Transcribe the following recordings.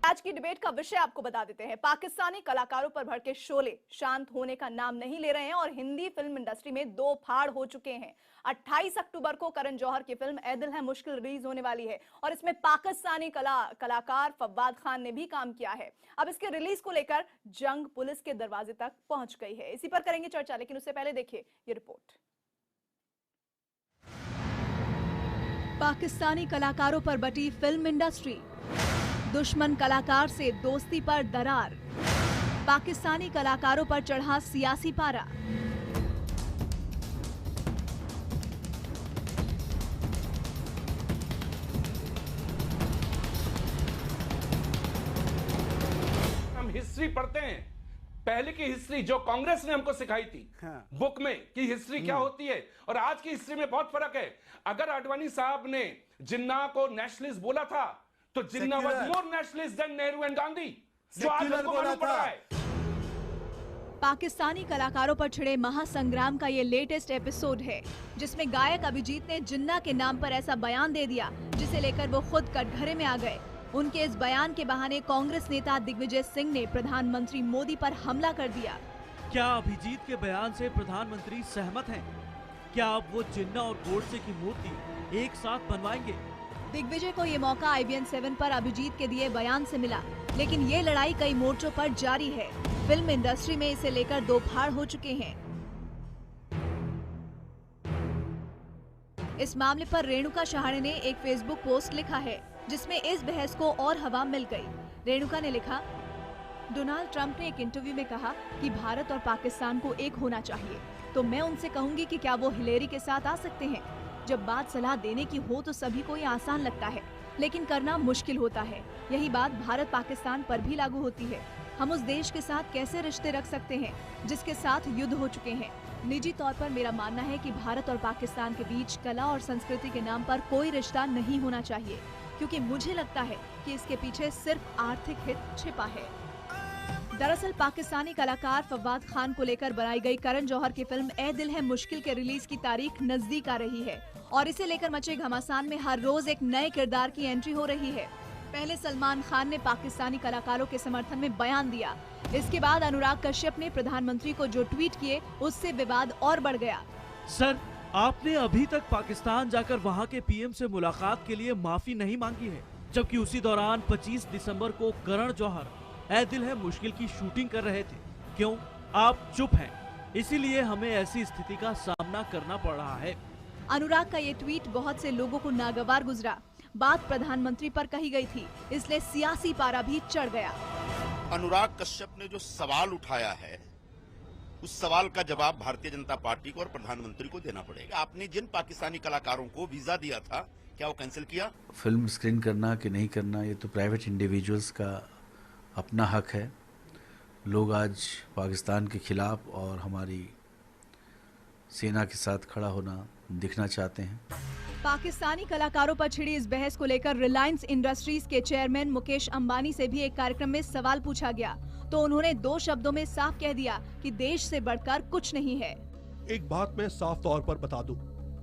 आज की डिबेट का विषय आपको बता देते हैं। पाकिस्तानी कलाकारों पर भड़के शोले शांत होने का नाम नहीं ले रहे हैं और हिंदी फिल्म इंडस्ट्री में दो फाड़ हो चुके हैं। 28 अक्टूबर को करण जौहर की फिल्म ए दिल है मुश्किल रिलीज होने वाली है और इसमें पाकिस्तानी कलाकार फवाद खान ने भी काम किया है। अब इसके रिलीज को लेकर जंग पुलिस के दरवाजे तक पहुंच गई है। इसी पर करेंगे चर्चा, लेकिन उससे पहले देखिए ये रिपोर्ट। पाकिस्तानी कलाकारों पर बटी फिल्म इंडस्ट्री, दुश्मन कलाकार से दोस्ती पर दरार, पाकिस्तानी कलाकारों पर चढ़ा सियासी पारा। हम हिस्ट्री पढ़ते हैं, पहले की हिस्ट्री जो कांग्रेस ने हमको सिखाई थी बुक में कि हिस्ट्री क्या होती है और आज की हिस्ट्री में बहुत फर्क है। अगर आडवाणी साहब ने जिन्ना को नेशनलिस्ट बोला था तो Jinnah was more nationalist than Nehru and Gandhi, जो आज हमको मालूम पड़ रहा है। पाकिस्तानी कलाकारों पर छिड़े महासंग्राम का ये लेटेस्ट एपिसोड है, जिसमें गायक अभिजीत ने जिन्ना के नाम पर ऐसा बयान दे दिया जिसे लेकर वो खुद कटघरे में आ गए। उनके इस बयान के बहाने कांग्रेस नेता दिग्विजय सिंह ने प्रधानमंत्री मोदी पर हमला कर दिया। क्या अभिजीत के बयान से प्रधानमंत्री सहमत हैं? क्या अब वो जिन्ना और गोडसे की मूर्ति एक साथ बनवाएंगे? दिग्विजय को ये मौका IBN7 पर अभिजीत के दिए बयान से मिला, लेकिन ये लड़ाई कई मोर्चों पर जारी है। फिल्म इंडस्ट्री में इसे लेकर दो फाड़ हो चुके हैं। इस मामले पर रेणुका शहाणे ने एक फेसबुक पोस्ट लिखा है, जिसमें इस बहस को और हवा मिल गई। रेणुका ने लिखा, डोनाल्ड ट्रंप ने एक इंटरव्यू में कहा कि भारत और पाकिस्तान को एक होना चाहिए, तो मैं उनसे कहूंगी कि क्या वो हिलेरी के साथ आ सकते हैं। जब बात सलाह देने की हो तो सभी को ये आसान लगता है, लेकिन करना मुश्किल होता है। यही बात भारत पाकिस्तान पर भी लागू होती है। हम उस देश के साथ कैसे रिश्ते रख सकते हैं जिसके साथ युद्ध हो चुके हैं। निजी तौर पर मेरा मानना है कि भारत और पाकिस्तान के बीच कला और संस्कृति के नाम पर कोई रिश्ता नहीं होना चाहिए, क्योंकि मुझे लगता है कि इसके पीछे सिर्फ आर्थिक हित छिपा है। दरअसल पाकिस्तानी कलाकार फवाद खान को लेकर बनाई गई करण जौहर की फिल्म ए दिल है मुश्किल के रिलीज की तारीख नजदीक आ रही है और इसे लेकर मचे घमासान में हर रोज एक नए किरदार की एंट्री हो रही है। पहले सलमान खान ने पाकिस्तानी कलाकारों के समर्थन में बयान दिया। इसके बाद अनुराग कश्यप ने प्रधानमंत्री को जो ट्वीट किए उससे विवाद और बढ़ गया। सर, आपने अभी तक पाकिस्तान जाकर वहाँ के PM से मुलाकात के लिए माफी नहीं मांगी है, जबकि उसी दौरान 25 दिसंबर को करण जौहर ए दिल है मुश्किल की शूटिंग कर रहे थे। क्यों आप चुप हैं? इसीलिए हमें ऐसी स्थिति का सामना करना पड़ रहा है। अनुराग का ये ट्वीट बहुत से लोगों को नागवार गुजरा। बात प्रधानमंत्री पर कही गई थी, इसलिए सियासी पारा भी चढ़ गया। अनुराग कश्यप ने जो सवाल उठाया है, उस सवाल का जवाब भारतीय जनता पार्टी को और प्रधानमंत्री को देना पड़ेगा। आपने जिन पाकिस्तानी कलाकारों को वीजा दिया था, क्या वो कैंसिल किया? फिल्म स्क्रीन करना कि नहीं करना, ये तो प्राइवेट इंडिविजुअल्स का अपना हक है। लोग आज पाकिस्तान के खिलाफ और हमारी सेना के साथ खड़ा होना दिखना चाहते हैं। पाकिस्तानी कलाकारों पर छिड़ी इस बहस को लेकर रिलायंस इंडस्ट्रीज के चेयरमैन मुकेश अंबानी से भी एक कार्यक्रम में सवाल पूछा गया, तो उन्होंने दो शब्दों में साफ कह दिया कि देश से बढ़कर कुछ नहीं है। एक बात मैं साफ तौर पर बता दूं,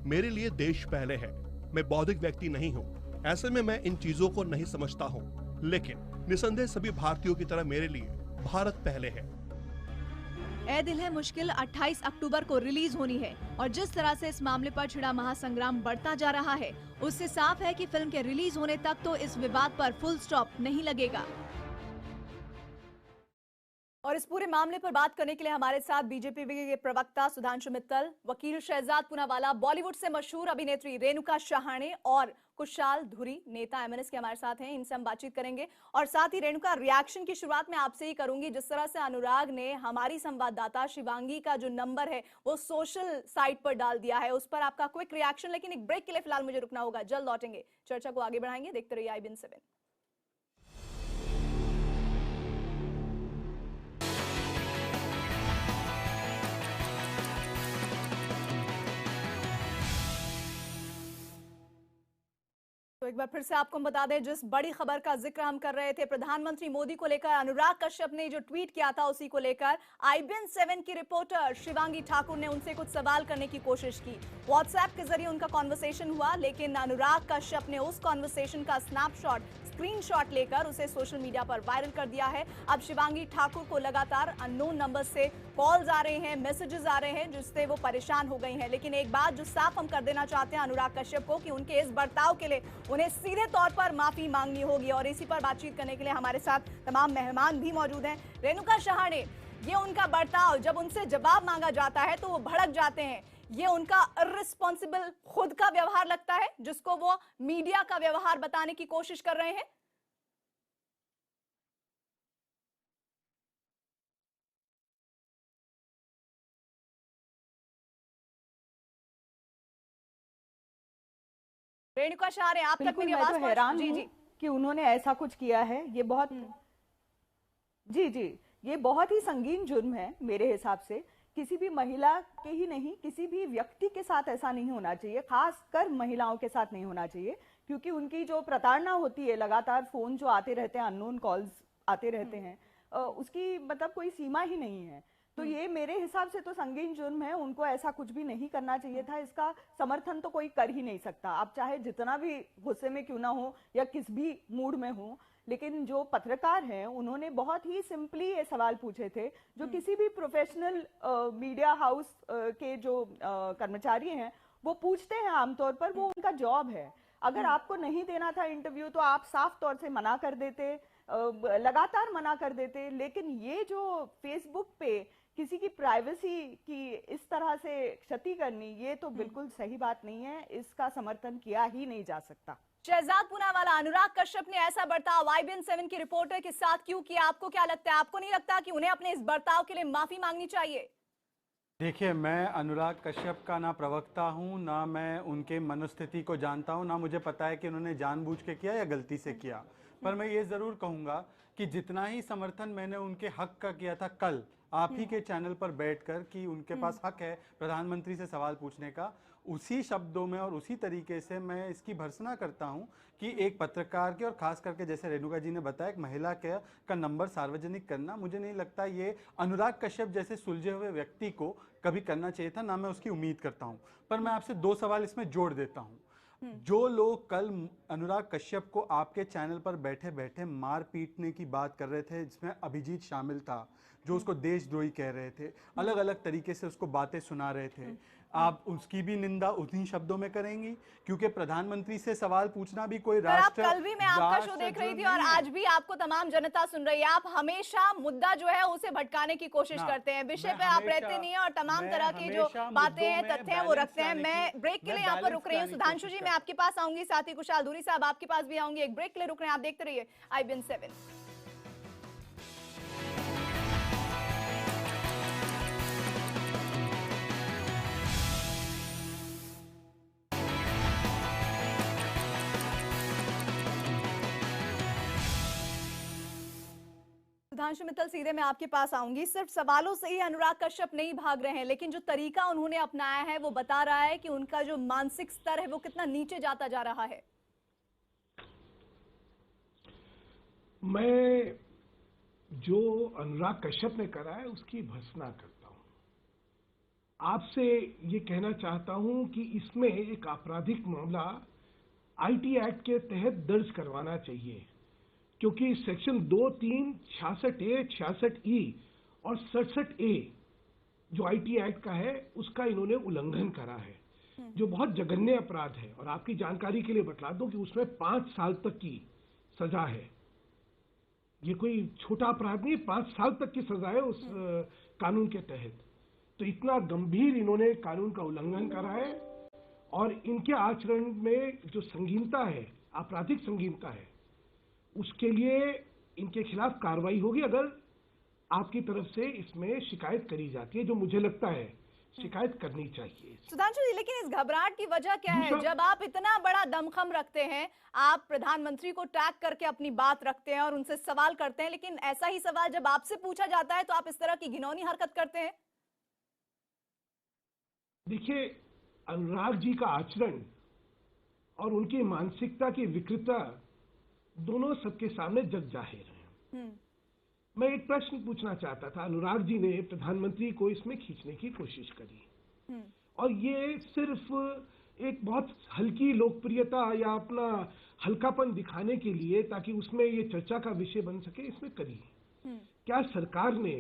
मेरे लिए देश पहले है। मैं बौद्धिक व्यक्ति नहीं हूं, ऐसे में मैं इन चीजों को नहीं समझता हूं, लेकिन निसंदेह सभी भारतीयों की तरह मेरे लिए भारत पहले है। ए दिल है मुश्किल 28 अक्टूबर को रिलीज होनी है और जिस तरह से इस मामले पर छिड़ा महासंग्राम बढ़ता जा रहा है, उससे साफ है कि फिल्म के रिलीज होने तक तो इस विवाद पर फुल स्टॉप नहीं लगेगा। और इस पूरे मामले पर बात करने के लिए हमारे साथ बीजेपी के प्रवक्ता सुधांशु मित्तल, वकील शहजाद पूनावाला, बॉलीवुड से मशहूर अभिनेत्री रेणुका शहाणे और कुशाल धुरी, नेता MNS के हमारे साथ हैं। इनसे हम बातचीत करेंगे और साथ ही रेणुका, रिएक्शन की शुरुआत मैं आपसे ही करूंगी। जिस तरह से अनुराग ने हमारी संवाददाता शिवांगी का जो नंबर है वो सोशल साइट पर डाल दिया है, उस पर आपका क्विक रिएक्शन। लेकिन एक ब्रेक के लिए फिलहाल मुझे रुकना होगा, जल्द लौटेंगे, चर्चा को आगे बढ़ाएंगे। देखते रहिए IBN7। तो एक बार फिर से आपको बता दें, जिस बड़ी खबर का जिक्र हम कर रहे थे, प्रधानमंत्री मोदी को लेकर अनुराग कश्यप ने जो ट्वीट किया था, उसी को लेकर IBN 7 की रिपोर्टर शिवांगी ठाकुर ने उनसे कुछ सवाल करने की कोशिश की। व्हाट्सएप के जरिए उनका कॉन्वर्सेशन हुआ, लेकिन अनुराग कश्यप ने उस कॉन्वर्सेशन का स्क्रीनशॉट लेकर उसे सोशल मीडिया पर वायरल कर दिया है। अब शिवांगी ठाकुर को लगातार अननोन नंबर से कॉल्स आ रहे हैं, मैसेजेस आ रहे हैं, जिससे वो परेशान हो गई हैं। लेकिन एक बात जो साफ हम कर देना चाहते हैं अनुराग कश्यप को, कि उनके इस बर्ताव के लिए उन्हें सीधे तौर पर माफी मांगनी होगी। और इसी पर बातचीत करने के लिए हमारे साथ तमाम मेहमान भी मौजूद हैं। रेणुका शहाणे, ये उनका बर्ताव, जब उनसे जवाब मांगा जाता है तो वो भड़क जाते हैं। ये उनका इर्रिस्पॉन्सिबल खुद का व्यवहार लगता है, जिसको वो मीडिया का व्यवहार बताने की कोशिश कर रहे हैं। रेणुका शहाणे, आप तक मेरी आवाज हैरान जी हूं जी कि उन्होंने ऐसा कुछ किया है। ये बहुत जी जी ये बहुत ही संगीन जुर्म है मेरे हिसाब से। किसी भी महिला के ही नहीं, किसी भी व्यक्ति के साथ ऐसा नहीं होना चाहिए, खासकर महिलाओं के साथ नहीं होना चाहिए, क्योंकि उनकी जो प्रताड़ना होती है, लगातार फोन जो आते रहते हैं, अननोन कॉल्स आते रहते हैं, उसकी मतलब कोई सीमा ही नहीं है। तो ये मेरे हिसाब से तो संगीन जुर्म है, उनको ऐसा कुछ भी नहीं करना चाहिए था। इसका समर्थन तो कोई कर ही नहीं सकता, आप चाहे जितना भी गुस्से में क्यों ना हो या किस भी मूड में हो। लेकिन जो पत्रकार हैं, उन्होंने बहुत ही सिंपली ये सवाल पूछे थे, जो किसी भी प्रोफेशनल मीडिया हाउस के जो कर्मचारी हैं वो पूछते हैं आमतौर पर, वो उनका जॉब है। अगर आपको नहीं देना था इंटरव्यू तो आप साफ तौर से मना कर देते, लगातार मना कर देते। लेकिन ये जो फेसबुक पे किसी की प्राइवेसी की इस तरह से क्षति करनी, ये तो बिल्कुल सही बात नहीं है, इसका समर्थन किया ही नहीं जा सकता। शहजाद पूनावाला, अनुराग कश्यप ने ऐसा बर्ताव IBN 7 की रिपोर्टर के साथ क्यों किया? आपको क्या लगता है? आपको नहीं लगता कि उन्हें अपने इस बर्ताव के लिए माफी मांगनी चाहिए? देखिए, मैं अनुराग कश्यप का ना प्रवक्ता हूं, ना मैं उनके मनोस्थिति को जानता हूं, ना मुझे पता है कि उन्होंने जानबूझ के किया या गलती से किया। पर मैं ये ज़रूर कहूँगा कि जितना ही समर्थन मैंने उनके हक का किया था कल आप ही के चैनल पर बैठकर, कि उनके पास हक है प्रधानमंत्री से सवाल पूछने का, उसी शब्दों में और उसी तरीके से मैं इसकी भर्त्सना करता हूं कि एक पत्रकार के, और खास करके जैसे रेणुका जी ने बताया, एक महिला का नंबर सार्वजनिक करना, मुझे नहीं लगता ये अनुराग कश्यप जैसे सुलझे हुए व्यक्ति को कभी करना चाहिए था, ना मैं उसकी उम्मीद करता हूं। पर मैं आपसे 2 सवाल इसमें जोड़ देता हूं। जो लोग कल अनुराग कश्यप को आपके चैनल पर बैठे बैठे मार पीटने की बात कर रहे थे, जिसमें अभिजीत शामिल था, जो उसको देशद्रोही कह रहे थे, अलग अलग तरीके से उसको बातें सुना रहे थे, आप उसकी भी निंदा उन्हीं शब्दों में करेंगी? क्योंकि प्रधानमंत्री से सवाल पूछना भी कोई राष्ट्र, कल भी मैं आपका शो देख रही थी और आज भी आपको तमाम जनता सुन रही है। आप हमेशा मुद्दा जो है उसे भटकाने की कोशिश करते हैं, विषय पे आप रहते नहीं है और तमाम तरह की जो बातें हैं, तथ्य हैं, वो रखते हैं। मैं ब्रेक के लिए यहाँ पर रुक रही हूँ। सुधांशु जी, मैं आपके पास आऊंगी, साथ ही कुशाल दूरी साहब आपके पास भी आऊंगी। एक ब्रेक के लिए रुक रहे हैं, आप देखते रहिए IBN 7। सुधांशु मित्तल, सीधे मैं आपके पास आऊंगी। सिर्फ सवालों से ही अनुराग कश्यप नहीं भाग रहे हैं, लेकिन जो तरीका उन्होंने अपनाया है वो बता रहा है कि उनका जो मानसिक स्तर है वो कितना नीचे जाता जा रहा है। मैं जो अनुराग कश्यप ने करा है उसकी भर्त्सना करता हूं। आपसे ये कहना चाहता हूं कि इसमें एक आपराधिक मामला IT एक्ट के तहत दर्ज करवाना चाहिए, क्योंकि सेक्शन 2, 3, 66A, 66E और 67A जो IT एक्ट का है, उसका इन्होंने उल्लंघन करा है, जो बहुत जघन्य अपराध है। और आपकी जानकारी के लिए बता दूं कि उसमें 5 साल तक की सजा है। ये कोई छोटा अपराध नहीं, 5 साल तक की सजा है उस कानून के तहत। तो इतना गंभीर इन्होंने कानून का उल्लंघन करा है और इनके आचरण में जो संगीनता है, आपराधिक संगीनता है, उसके लिए इनके खिलाफ कार्रवाई होगी अगर आपकी तरफ से इसमें शिकायत करी जाती है, जो मुझे लगता है शिकायत करनी चाहिए। सुधांशु जी, लेकिन इस घबराहट की वजह क्या है? जब आप इतना बड़ा दमखम रखते हैं, आप प्रधानमंत्री को टैग करके अपनी बात रखते हैं और उनसे सवाल करते हैं, लेकिन ऐसा ही सवाल जब आपसे पूछा जाता है तो आप इस तरह की घिनौनी हरकत करते हैं। देखिए, अनुराग जी का आचरण और उनकी मानसिकता की विकृतता दोनों सबके सामने जग जाहिर है। मैं एक प्रश्न पूछना चाहता था। अनुराग जी ने प्रधानमंत्री को इसमें खींचने की कोशिश करी और ये सिर्फ एक बहुत हल्की लोकप्रियता या अपना हल्कापन दिखाने के लिए ताकि उसमें ये चर्चा का विषय बन सके, इसमें करी। क्या सरकार ने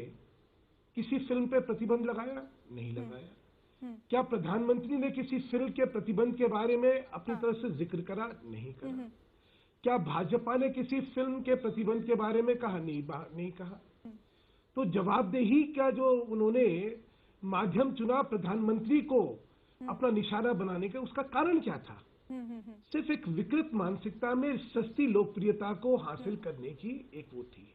किसी फिल्म पे प्रतिबंध लगाया? नहीं लगाया। क्या प्रधानमंत्री ने किसी फिल्म के प्रतिबंध के बारे में अपनी तरफ से जिक्र करा? नहीं करा। क्या भाजपा ने किसी फिल्म के प्रतिबंध के बारे में कहा? नहीं कहा। तो जवाबदेही का जो उन्होंने माध्यम चुना प्रधानमंत्री को अपना निशाना बनाने का, उसका कारण क्या था? सिर्फ एक विकृत मानसिकता में सस्ती लोकप्रियता को हासिल करने की एक वो थी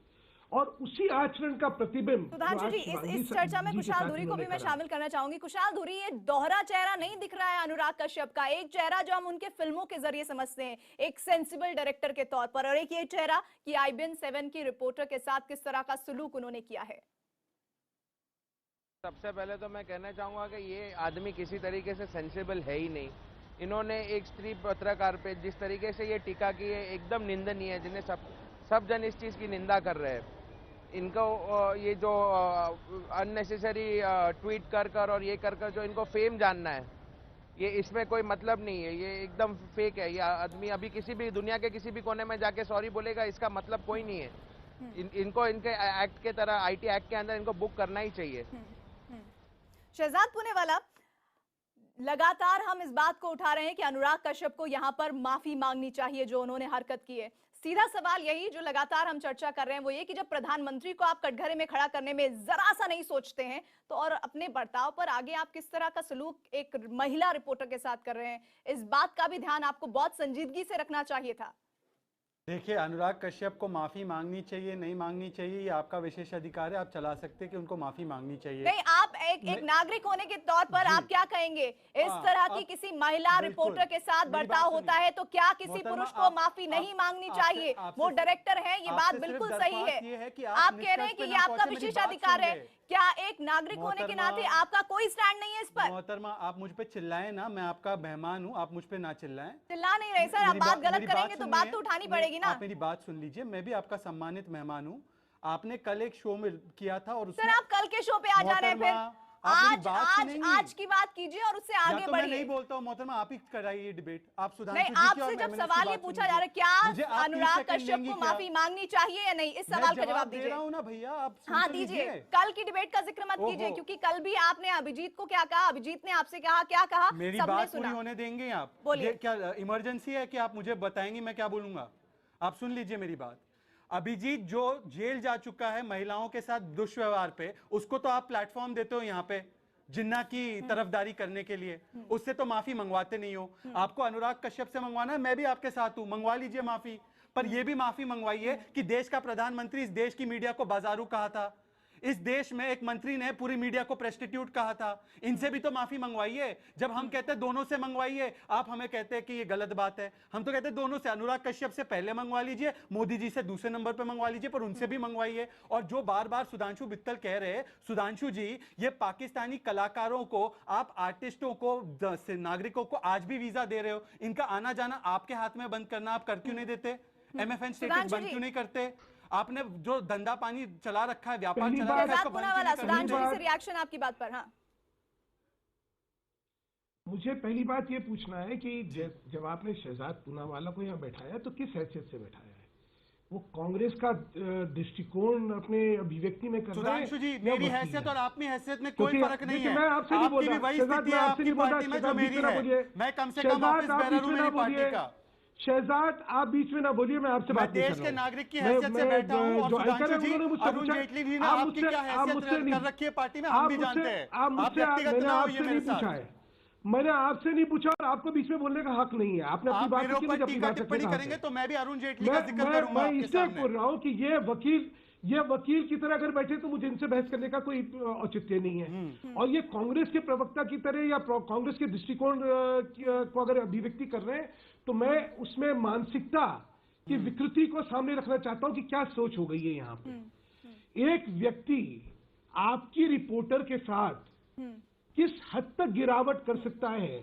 और उसी आचरण का प्रतिबिंब। सुधांशु जी, इस चर्चा में कुशाल धुरी को भी मैं शामिल करना चाहूंगी। कुशाल धुरी, ये दोहरा चेहरा नहीं दिख रहा है अनुराग कश्यप का? एक चेहरा जो हम उनके फिल्मों के जरिए समझते हैं एक सेंसिबल डायरेक्टर के तौर पर, और एक ये चेहरा कि IBN 7 की रिपोर्टर के साथ किस तरह का सलूक उन्होंने किया है। सबसे पहले तो मैं कहना चाहूंगा कि ये आदमी किसी तरीके से सेंसिबल है ही नहीं। इन्होंने एक स्त्री पत्रकार पे जिस तरीके से ये टीका की है एकदम निंदनीय है, जिन्हें सब जन इस चीज की निंदा कर रहे हैं। इनको ये जो अननेसेसरी ट्वीट कर और ये कर जो इनको फेम जानना है, ये इसमें कोई मतलब नहीं है। ये एकदम फेक है। ये आदमी अभी किसी भी दुनिया के किसी भी कोने में जाके सॉरी बोलेगा, इसका मतलब कोई नहीं है। इनको इनके एक्ट के तरह IT एक्ट के अंदर इनको बुक करना ही चाहिए। शहजाद पूनेवाला, लगातार हम इस बात को उठा रहे हैं कि अनुराग कश्यप को यहां पर माफी मांगनी चाहिए जो उन्होंने हरकत की है। सीधा सवाल यही जो लगातार हम चर्चा कर रहे हैं वो ये कि जब प्रधानमंत्री को आप कटघरे में खड़ा करने में जरा सा नहीं सोचते हैं तो और अपने बर्ताव पर आगे आप किस तरह का सलूक एक महिला रिपोर्टर के साथ कर रहे हैं, इस बात का भी ध्यान आपको बहुत संजीदगी से रखना चाहिए था। देखिए, अनुराग कश्यप को माफी मांगनी चाहिए नहीं मांगनी चाहिए ये आपका विशेष अधिकार है। आप चला सकते हैं कि उनको माफी मांगनी चाहिए। नहीं, आप एक नागरिक होने के तौर पर आप क्या कहेंगे? इस तरह की किसी महिला रिपोर्टर के साथ बर्ताव होता है तो क्या किसी पुरुष को माफी नहीं मांगनी चाहिए? वो डायरेक्टर है, ये बात बिल्कुल सही है। आप कह रहे हैं कि ये आपका विशेष अधिकार है। क्या एक नागरिक होने के नाते आपका कोई स्टैंड नहीं है इस पर? मोहतरमा, आप मुझ पे चिल्लाएं ना, मैं आपका मेहमान हूं, आप मुझ पे ना चिल्लाएं। चिल्ला नहीं रहे सर, आप बात गलत करेंगे तो बात तो उठानी पड़ेगी ना। आप मेरी बात सुन लीजिए, मैं भी आपका सम्मानित मेहमान हूं। आपने कल एक शो में किया था और सर आप कल के शो पे आ जा रहे हैं फिर। आज की बात कीजिए और उससे आगे बढ़िए। मैं नहीं बोलता हूं मोहतरमा, आप ही कराइए ये डिबेट। आप सुधांशु नहीं, आपसे जब सवाल ये पूछा जा रहा है क्या अनुराग कश्यप को माफी मांगनी चाहिए या नहीं, इस सवाल का जवाब दीजिए। ना भैया, आप हाँ दीजिए। कल की डिबेट का जिक्र मत कीजिए क्योंकि कल भी आपने अभिजीत को क्या कहा, अभिजीत ने आपसे कहा क्या कहा, मेरी बात पूरी होने देंगे आप? बोलिए। क्या इमरजेंसी है कि आप मुझे बताएंगे मैं क्या बोलूंगा? आप सुन लीजिए मेरी बात। अभिजीत जो जेल जा चुका है महिलाओं के साथ दुष्व्यवहार पे, उसको तो आप प्लेटफॉर्म देते हो यहाँ पे जिन्ना की तरफदारी करने के लिए, उससे तो माफी मंगवाते नहीं हो। आपको अनुराग कश्यप से मंगवाना है, मैं भी आपके साथ हूं, मंगवा लीजिए माफी। पर यह भी माफी मंगवाइए कि देश का प्रधानमंत्री इस देश की मीडिया को बाजारू कहा था, इस देश में एक मंत्री ने पूरी मीडिया को प्रेस्टिट्यूट कहा था। इनसे भी तो माफी मंगवाइए। जब हम कहते हैं दोनों से मंगवाइए, आप हमें कहते हैं कि ये गलत बात है। हम तो कहते हैं दोनों से, अनुराग कश्यप से पहले मंगवा लीजिए, मोदी जी से दूसरे नंबर पे मंगवा लीजिए, पर उनसे भी मंगवाइए। और जो बार बार सुधांशु बित्तल कह रहे हैं, सुधांशु जी ये पाकिस्तानी कलाकारों को, आप आर्टिस्टों को, नागरिकों को आज भी वीजा दे रहे हो। इनका आना जाना आपके हाथ में बंद करना आप कर क्यों नहीं देते? MFN स्टेटस बंद क्यों नहीं करते? आपने जो धंधा पानी चला रखा है, व्यापार चला रखा है, इसको बंद क्यों नहीं करते? सुधांशु जी से रिएक्शन आपकी बात पर। हाँ, मुझे पहली बात ये पूछना है कि जब आपने शहजाद पूनावाला को यहाँ बैठाया तो किस हैसियत से बैठाया है? वो कांग्रेस का दृष्टिकोण अपने अभिव्यक्ति में कर रहा है? सुधांशु जी, मेरी हैसियत और आपकी हैसियत में कोई फर्क नहीं है। मैं आपसे नहीं बोल रहा, मैं कम से कम ऑफिस बेरर हूं मेरी पार्टी का। शहजाद आप बीच में ना बोलिए, मैं आपसे बात देश के नागरिक की हैसियत से बैठा हूं। और सुधांशु जी, अरुण जेटली जी ने आपकी क्या हैसियत कर रखी है पार्टी में, हम भी जानते हैं। आप व्यक्तिगत ना होइए मेरे साथ। मैंने आपसे नहीं पूछा और आपको बीच में बोलने का हक नहीं है। आपने अपनी बात टिप्पणी करेंगे तो मैं भी अरुण जेटली का जिक्र करूंगा। मैं इससे बोल रहा हूँ कि ये वकील की तरह अगर बैठे तो मुझे इनसे बहस करने का कोई औचित्य नहीं है। और ये कांग्रेस के प्रवक्ता की तरह या कांग्रेस के दृष्टिकोण को अगर अभिव्यक्ति कर रहे हैं तो मैं उसमें मानसिकता की विकृति को सामने रखना चाहता हूं कि क्या सोच हो गई है यहाँ पे। एक व्यक्ति आपकी रिपोर्टर के साथ किस हद तक गिरावट कर सकता है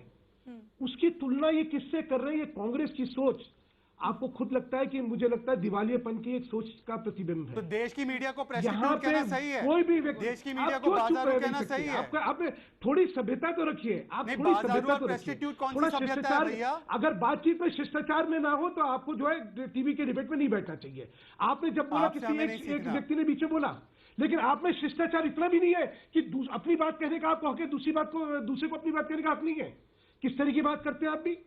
उसकी तुलना ये किससे कर रहे हैं? ये कांग्रेस की सोच आपको खुद लगता है कि मुझे लगता है दिवालियेपन की एक सोच का प्रतिबिंब है। तो देश की मीडिया को यहाँ प्रेस्टिट्यूट कहना सही है? कोई भी व्यक्ति, देश की मीडिया को बाजारू कहना सही है? आपने थोड़ी सभ्यता तो रखिए, आप थोड़ी सभ्यता तो रखिए, थोड़ा शिष्टाचार। अगर बातचीत में शिष्टाचार में ना हो तो आपको जो है टीवी के डिबेट में नहीं बैठना चाहिए। आपने जब बोला किसी एक व्यक्ति ने बीच में बोला, लेकिन आप में शिष्टाचार इतना भी नहीं है कि अपनी बात कहने का आपको हक है, दूसरे को अपनी बात कहने का हक नहीं है। किस तरह की बात करते हैं आप भी?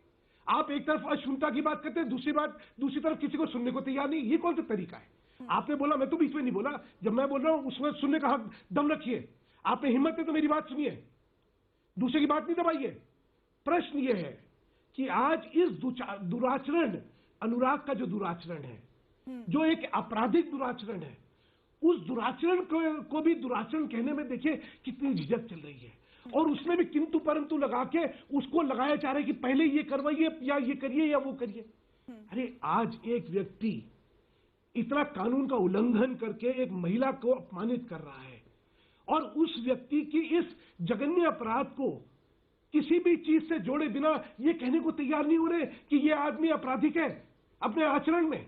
आप एक तरफ अशुद्धता की बात करते हैं, दूसरी तरफ किसी को सुनने को तैयार नहीं। ये कौन सा तरीका है? आपने बोला, मैं तो बीच में नहीं बोला, जब मैं बोल रहा हूं उसमें सुनने का हक दम रखिए। आपने हिम्मत है तो मेरी बात सुनिए, दूसरे की बात नहीं दबाइए। प्रश्न ये है कि आज इस दुराचरण, अनुराग का जो दुराचरण है, जो एक आपराधिक दुराचरण है, उस दुराचरण को भी दुराचरण कहने में देखिए कितनी झिझक चल रही है। और उसमें भी किंतु परंतु लगा के उसको लगाया जा रहा है कि पहले ये करवाइए या ये करिए या वो करिए। अरे आज एक व्यक्ति इतना कानून का उल्लंघन करके एक महिला को अपमानित कर रहा है और उस व्यक्ति की इस जघन्य अपराध को किसी भी चीज से जोड़े बिना ये कहने को तैयार नहीं हो रहे कि ये आदमी आपराधिक है अपने आचरण में।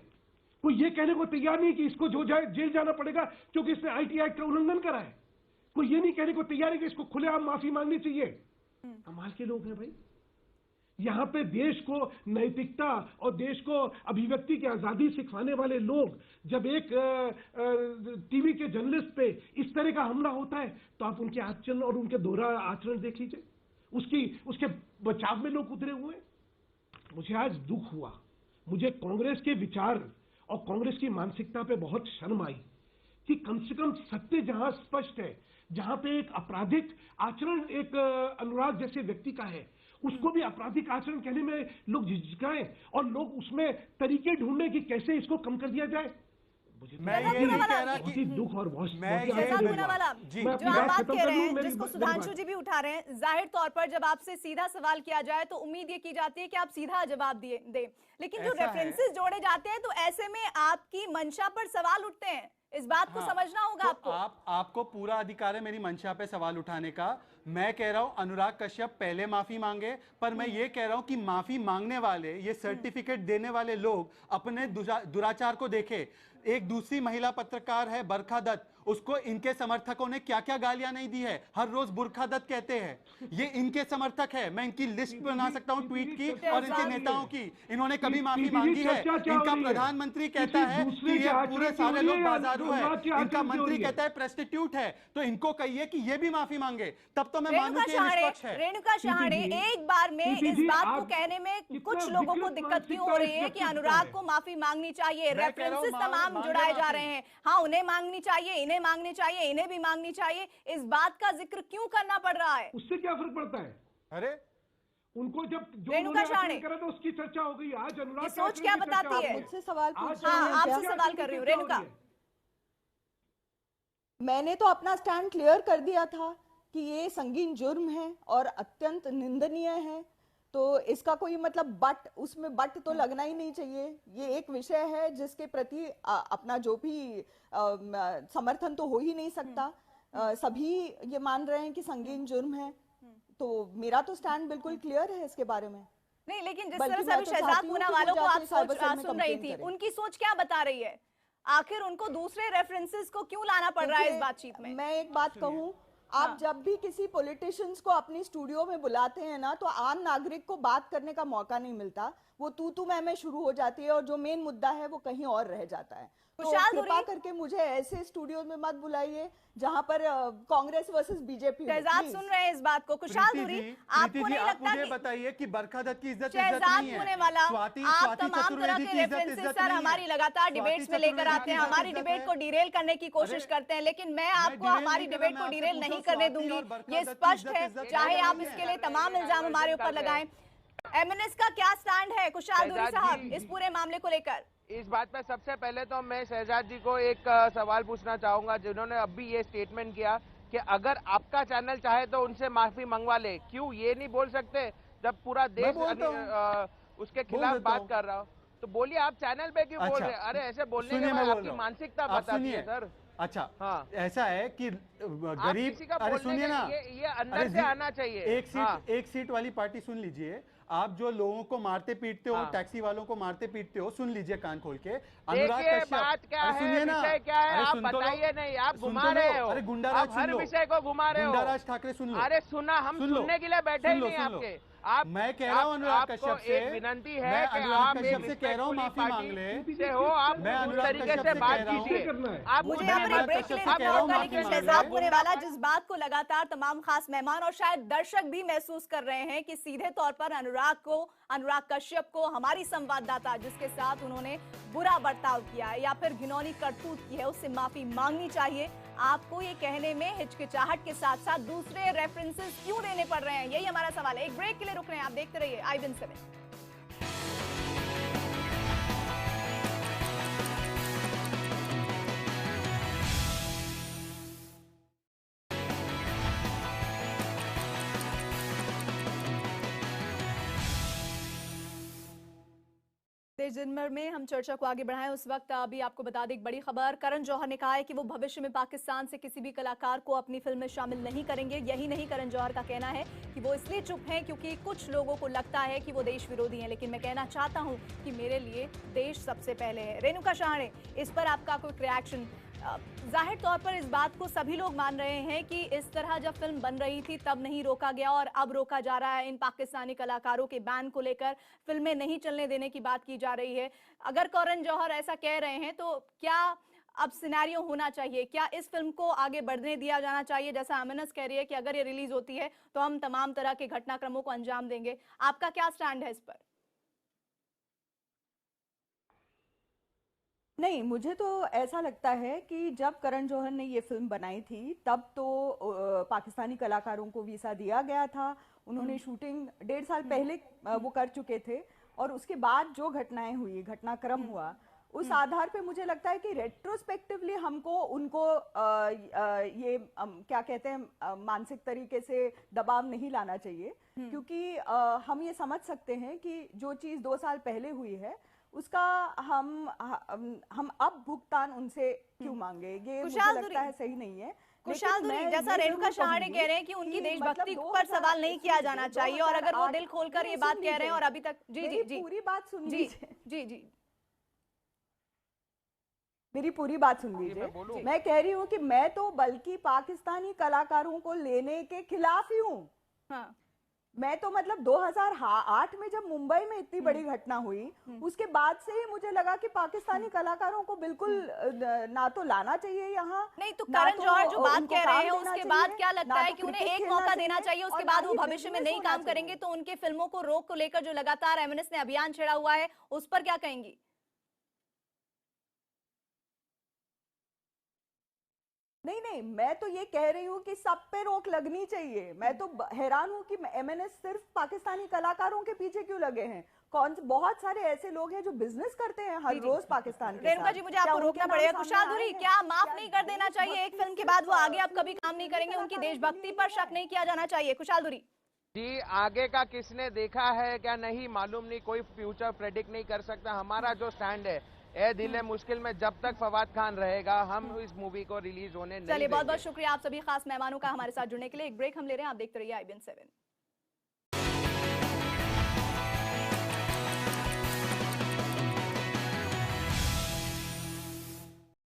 कोई ये कहने को तैयार नहीं कि इसको जो जाए जेल जाना पड़ेगा क्योंकि इसने आईटी एक्ट का उल्लंघन करा है। कोई ये नहीं कहने को तैयार है कि इसको खुलेआम माफी मांगनी चाहिए। कमाल के लोग हैं भाई। यहां पे देश को नैतिकता और देश को अभिव्यक्ति की आजादी सिखाने वाले लोग जब एक टीवी के जर्नलिस्ट पे इस तरह का हमला होता है तो आप उनके आचरण और उनके दोहरा आचरण देख लीजिए। उसके बचाव में लोग उतरे हुए। मुझे आज दुख हुआ, मुझे कांग्रेस के विचार और कांग्रेस की मानसिकता पे बहुत शर्म आई कि कम से कम सत्य जहां स्पष्ट है, जहां पे एक आपराधिक आचरण एक अनुराग जैसे व्यक्ति का है, उसको भी आपराधिक आचरण कहने में लोग झिझकाएं और लोग उसमें तरीके ढूंढने कि कैसे इसको कम कर दिया जाए। मैं ये नहीं कह रहा कि दुख और बहुत जो आप बात कह रहे हैं, जिसको सुधांशु जी भी उठा रहे हैं, जाहिर तौर पर जब आपसे सीधा सवाल किया जाए तो उम्मीद ये की जाती है कि आप सीधा जवाब दें, लेकिन जो रेफरेंसेस जोड़े जाते हैं तो ऐसे में आपकी मंशा पर सवाल उठते हैं। इस बात को समझना होगा आपको। आपको पूरा अधिकार है मेरी मंशा पे सवाल उठाने का। मैं कह रहा हूं अनुराग कश्यप पहले माफी मांगे, पर मैं ये कह रहा हूं कि माफी मांगने वाले, ये सर्टिफिकेट देने वाले लोग अपने दुराचार को देखे। एक दूसरी महिला पत्रकार है बरखा दत्त, उसको इनके समर्थकों ने क्या क्या गालियां नहीं दी है, हर रोज बुरखा दत्त कहते हैं। ये इनके समर्थक है, मैं इनकी लिस्ट बना सकता हूं ट्वीट की और इनके नेताओं की। इन्होंने कभी माफी मांगी है? इनका प्रधानमंत्री कहता है कि ये पूरे सारे लोग बाजारू है, इनका मंत्री कहता है प्रेस्टिट्यूट है, तो इनको कहिए कि ये भी माफी मांगे, तब तो मैं मानूं कि ये निष्पक्ष है। रेणुका शहाणे एक बार में इस बात को कहने में कुछ लोगों को दिक्कत क्यों हो रही है कि अनुराग को माफी मांगनी चाहिए? रेफरेंसेस तमाम जुड़ाए जा रहे हैं, हाँ उन्हें मांगनी चाहिए, इन्हें मांगनी चाहिए, इन्हें भी मांगनी चाहिए, इस बात का जिक्र क्यों करना पड़ रहा है? उससे क्या फर्क पड़ता है? अरे उनको जब रेणुका शहाणे करा तो उसकी चर्चा हो गई। आज अनुराग सोच क्या बताती है? मुझसे सवाल पूछ हाँ, आपसे सवाल कर रही हूँ रेणुका। मैंने तो अपना स्टैंड क्लियर कर दिया था कि ये संगीन जुर्म है और अत्यंत निंदनीय है, तो इसका कोई मतलब उसमें बट तो लगना ही नहीं चाहिए। ये एक विषय है जिसके प्रति अपना जो भी समर्थन तो हो ही नहीं सकता। सभी ये मान रहे हैं कि संगीन जुर्म है, तो मेरा तो स्टैंड बिल्कुल क्लियर है इसके बारे में। नहीं, लेकिन जिस तरह से अभी शहजाद पूना वालों को आप सुन रही थी, उनकी सोच क्या बता रही है? आखिर उनको दूसरे रेफरेंसेस को क्यों लाना पड़ रहा है इस बातचीत में? मैं एक बात कहूं, आप जब भी किसी पॉलिटिशियंस को अपनी स्टूडियो में बुलाते हैं ना, तो आम नागरिक को बात करने का मौका नहीं मिलता। वो तू मैं शुरू हो जाती है और जो मेन मुद्दा है वो कहीं और रह जाता है। तो कृपा करके मुझे ऐसे स्टूडियो में मत बुलाइए जहां पर कांग्रेस वर्सेस बीजेपी। शहजाद सुन रहे हैं इस बात को। खुशहाल दूरी, आपको नहीं लगता मुझे बताइए कि बरखा दत्त की इज्जत शहजाद होने वाला आप तमाम तरह के रेफरेंसेस सर हमारी लगातार डिबेट्स में लेकर आते हैं, हमारी डिबेट को डिरेल करने की कोशिश करते हैं, लेकिन मैं आपको हमारी डिबेट को डिरेल नहीं करने दूंगी, ये स्पष्ट है। चाहे आप इसके लिए तमाम इल्जाम हमारे ऊपर लगाएं। एमएनएस का क्या स्टैंड है खुशहाल दूरी साहब इस पूरे मामले को लेकर? इस बात पर सबसे पहले तो मैं शहजाद जी को एक सवाल पूछना चाहूंगा, जिन्होंने अभी ये स्टेटमेंट किया कि अगर आपका चैनल चाहे तो उनसे माफी मंगवा ले। क्यों ये नहीं बोल सकते जब पूरा देश उसके खिलाफ बात कर रहा हो? तो बोलिए, आप चैनल पे क्यों बोल रहे हैं? अरे ऐसे बोलने के बाद आपकी मानसिकता बताती है सर। अच्छा हाँ। ऐसा है कि गरीब, किसी का अरे बोलने सुनिए का ना, ये अंदर से आना चाहिए। एक सीट वाली पार्टी सुन लीजिए। आप जो लोगों को मारते पीटते हो, टैक्सी वालों को मारते पीटते हो, सुन लीजिए कान खोल के। अनुराग कश्यप, बात क्या है, सुनिए ना, विषय क्या है, आप बताइए नहीं, आप घुमा रहे हो। अरे गुंडाराज सुन लो, हर विषय को घुमा रहे हो। गुंडाराज ठाकरे सुन लो। अरे सुना, हम सुनने के लिए बैठे ही नहीं आपके। आप मैं कह रहा हूँ अनुराग कश्यप से, एक विनंती है मैं कि अनुराग आप कश्यप से कह रहा हूँ माफी मांग ले से हो, आप मैं अनुराग तरीके कश्यप से से बात कह रहा हूँ। कीजिए। आप मुझे यहाँ पर एक ब्रेक के लिए रुकना होगा, लेकिन शहजाद पुरेवाला, जिस बात को लगातार तमाम खास मेहमान और शायद दर्शक भी महसूस कर रहे हैं कि सीधे तौर पर अनुराग कश्यप को हमारी संवाददाता जिसके साथ उन्होंने बुरा बर्ताव किया है या फिर घिनौनी करतूत की है, उससे माफी मांगनी चाहिए। आपको ये कहने में हिचकिचाहट के साथ साथ दूसरे रेफरेंसेस क्यों देने पड़ रहे हैं, यही हमारा सवाल है। एक ब्रेक के लिए रुक रहे हैं, आप देखते रहिए IBN7। देश दिन भर में हम चर्चा को आगे बढ़ाएं उस वक्त अभी आपको बता दें एक बड़ी खबर। करण जौहर ने कहा है कि वो भविष्य में पाकिस्तान से किसी भी कलाकार को अपनी फिल्म में शामिल नहीं करेंगे। यही नहीं, करण जौहर का कहना है कि वो इसलिए चुप हैं क्योंकि कुछ लोगों को लगता है कि वो देश विरोधी हैं, लेकिन मैं कहना चाहता हूं कि मेरे लिए देश सबसे पहले है। रेणुका शहाणे, इस पर आपका कोई रिएक्शन? जाहिर तौर पर इस बात को सभी लोग मान रहे हैं कि इस तरह जब फिल्म बन रही थी तब नहीं रोका गया और अब रोका जा रहा है। इन पाकिस्तानी कलाकारों के बैन को लेकर फिल्में नहीं चलने देने की बात की जा रही है। अगर करण जौहर ऐसा कह रहे हैं तो क्या अब सिनेरियो होना चाहिए? क्या इस फिल्म को आगे बढ़ने दिया जाना चाहिए? जैसा एमएनएस कह रही है कि अगर ये रिलीज होती है तो हम तमाम तरह के घटनाक्रमों को अंजाम देंगे। आपका क्या स्टैंड है इस पर? नहीं, मुझे तो ऐसा लगता है कि जब करण जौहर ने ये फिल्म बनाई थी तब तो पाकिस्तानी कलाकारों को वीज़ा दिया गया था। उन्होंने शूटिंग 1.5 साल पहले वो कर चुके थे और उसके बाद जो घटनाएं हुई, घटनाक्रम हुआ, उस आधार पे मुझे लगता है कि रेट्रोस्पेक्टिवली हमको उनको ये क्या कहते हैं मानसिक तरीके से दबाव नहीं लाना चाहिए, क्योंकि हम ये समझ सकते हैं कि जो चीज़ 2 साल पहले हुई है उसका हम अब भुगतान उनसे क्यों मांगे, ये मुझे लगता है सही नहीं है। कुशाल दूरी, जैसा रेणुका शहाणे कह रहे हैं कि उनकी देशभक्ति पर सवाल नहीं किया जाना चाहिए और अगर वो दिल खोलकर ये बात कह रहे हैं और अभी तक पूरी बात सुन लीजिए। जी मेरी पूरी बात सुन लीजिए। मैं कह रही हूँ कि मैं तो बल्कि पाकिस्तानी कलाकारों को लेने के खिलाफ ही हूँ। हाँ। मैं तो मतलब 2008 में जब मुंबई में इतनी बड़ी घटना हुई उसके बाद से ही मुझे लगा कि पाकिस्तानी कलाकारों को बिल्कुल ना तो लाना चाहिए यहाँ। नहीं तो करण जौहर जो बात कह रहे हैं उसके बाद क्या लगता है कि उन्हें एक मौका देना चाहिए, उसके बाद वो भविष्य में नहीं काम करेंगे तो उनके फिल्मों को रोक को लेकर जो लगातार एमएनएस ने अभियान छेड़ा हुआ है उस पर क्या कहेंगी? नहीं, मैं तो ये कह रही हूँ कि सब पे रोक लगनी चाहिए। मैं तो हैरान हूँ कि एमएनएस सिर्फ पाकिस्तानी कलाकारों के पीछे क्यों लगे हैं। बहुत सारे ऐसे लोग हैं जो बिजनेस करते हैं हर रोज पाकिस्तान के रेणुका जी, मुझे आपको रोकना पड़ेगा। कुशाल दूरी, क्या माफ नहीं कर देना चाहिए एक फिल्म के बाद वो आगे अब कभी काम नहीं करेंगे? उनकी देशभक्ति पर शक नहीं किया जाना चाहिए? कुशाल दूरी जी, आगे का किसने देखा है क्या नहीं मालूम नहीं, कोई फ्यूचर प्रेडिक्ट नहीं कर सकता। हमारा जो स्टैंड है, ए दिल है मुश्किल में जब तक फवाद खान रहेगा हम इस मूवी को रिलीज होने नहीं देंगे। चलिए, बहुत बहुत शुक्रिया आप सभी खास मेहमानों का हमारे साथ जुड़ने के लिए। एक ब्रेक हम ले रहे हैं, आप देखते रहिए IBN7।